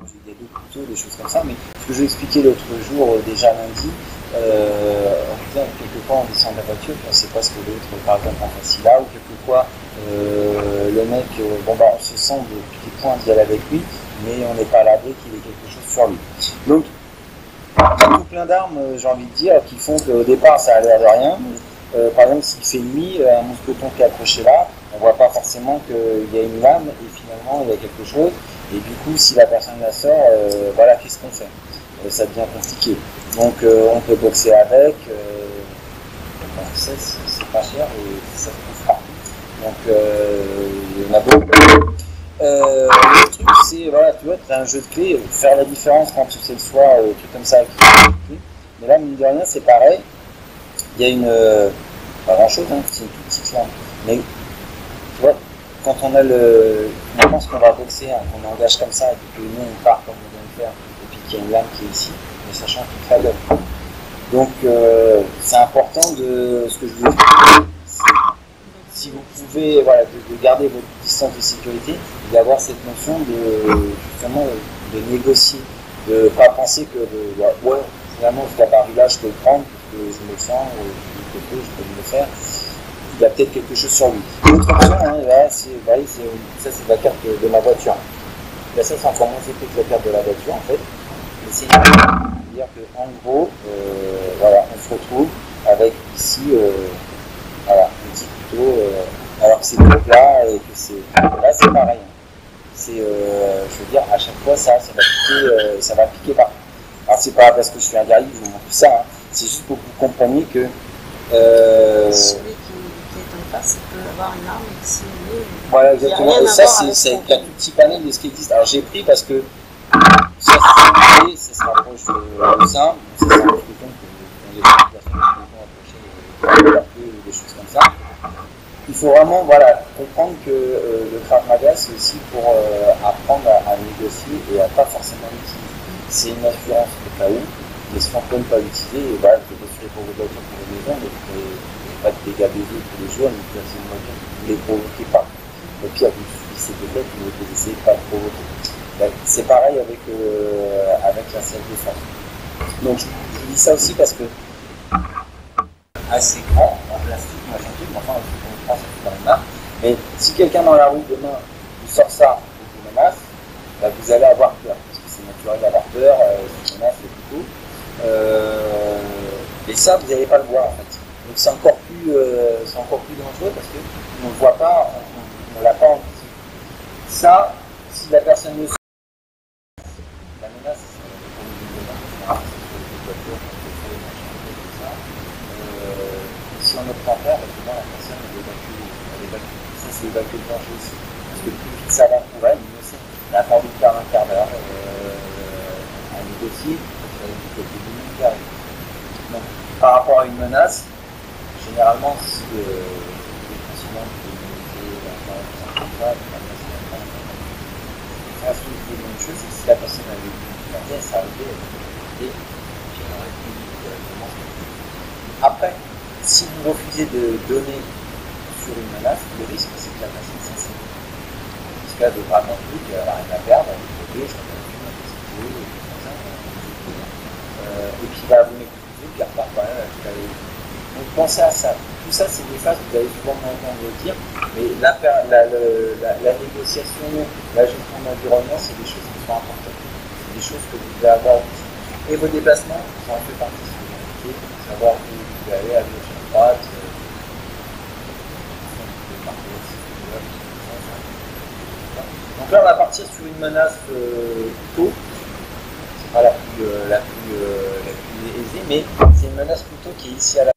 il y a d'autres couteaux, des choses comme ça, mais ce que je vais expliquer l'autre jour, déjà lundi, on disait quelquefois on descend de la voiture, on ne sait pas ce que l'autre, par exemple, en face il a, ou quelquefois le mec, bon bah on se sent de petits points d'y aller avec lui, mais on n'est pas à l'abri qu'il ait quelque chose sur lui. Donc, il y a tout plein d'armes, j'ai envie de dire, qui font qu'au départ ça a l'air de rien. Par exemple, s'il fait nuit, un mousqueton qui est accroché là, on ne voit pas forcément qu'il y a une lame et finalement il y a quelque chose. Et du coup, si la personne la sort, voilà, qu'est-ce qu'on fait? Ça devient compliqué. Donc, on peut boxer avec. C'est pas cher et ça se trouve partout. Donc, il y en a beaucoup. Le truc, c'est, voilà, tu vois, tu as un jeu de clés, faire la différence quand tu sais le soir, truc comme ça, avec les clés. Mais là, mine de rien, c'est pareil. Il y a une. Pas grand chose, hein, c'est une toute petite lame. Mais, tu vois, quand on a on pense qu'on va boxer, hein, qu'on engage comme ça, et que nous, on part comme on vient de faire, et puis qu'il y a une lame qui est ici, mais sachant qu'il fait l'œuvre. Donc, c'est important de. Ce que je vous dis, si vous pouvez, voilà, de garder votre distance de sécurité, et d'avoir cette notion de, justement, de négocier, de ne pas penser que, ouais, finalement, ce gabarit-là, je peux le prendre, parce que je me sens, je peux le faire. Il y a peut-être quelque chose sur lui. L'autre option, hein, là, ça c'est la carte de ma voiture. Là, ça c'est encore moins épais que la carte de la voiture, en fait. Mais c'est dire qu'en gros, voilà, on se retrouve avec ici, voilà, un petit couteau, alors que c'est tout plat et que c'est. Là, c'est pareil. C'est, je veux dire, à chaque fois, ça va piquer partout. Alors, c'est pas parce que je suis un guerrier que je vous montre ça, hein. C'est juste pour que vous compreniez que. Celui qui est en face, il peut avoir une arme et si voilà, exactement. Et ça, c'est un tout petit panel de ce qui existe. Alors, j'ai pris parce que ça se rapproche de ça. Ça, c'est un petit bouton que les personnes accrochées des choses comme ça. Il faut vraiment, voilà, comprendre que le Krav Maga, c'est aussi pour apprendre à négocier et à pas forcément l'utiliser. C'est une assurance au cas où, mais si on ne peut pas l'utiliser, et voilà, vous pouvez assurer pour vos voitures, pour vos maisons, mais vous n'avez pas de dégâts des eaux tous les jours, mais vous avez une voiture, vous ne les provoquez pas. Au pire, vous subissez des dettes, mais vous n'essayez pas de provoquer. C'est pareil avec la self-défense. Donc, je vous dis ça aussi parce que assez grand, en plastique, machin truc, enfin, on prend ça dans les mains. Mais si quelqu'un dans la rue demain vous sort ça et vous menace, bah, vous allez avoir peur, parce que c'est naturel d'avoir peur, c'est une menace, c'est plutôt. Et ça, vous n'allez pas le voir en fait. Donc c'est encore plus dangereux parce qu'on ne le voit pas, on ne l'a pas anticipé. Ça, si la personne le sait, la menace, si on obtient faire, évidemment la personne elle évacue. Ça c'est évacuer le danger aussi. Parce que plus vite ça va pour elle, mieux c'est. Elle a pas envie de faire un quart d'heure à négocier, ça va être quelques minutes qui arrivent. Donc par rapport à une menace, généralement si les consommateurs ça reste une bonne chose, c'est que si la personne avait une elle s'est arrivée, elle était puis elle aurait pu directement. Après, si vous refusez de donner sur une menace, le risque c'est que la personne s'insigne. Parce qu'elle veut vraiment tout, elle n'a rien à perdre, elle est protégée, je ne sais pas si et puis va vous m'écouter, puis elle repart quand même. Donc pensez à ça. Tout ça, c'est des phases que vous allez souvent m'entendre dire, mais la négociation, la gestion de l'environnement, c'est des choses qui sont importantes. C'est des choses que vous devez avoir aussi. Et vos déplacements, ça en fait partie. Savoir où vous pouvez aller, à gauche, à droite. Donc là, on va partir sur une menace couteau. C'est pas la plus aisée, mais c'est une menace couteau qui est ici à la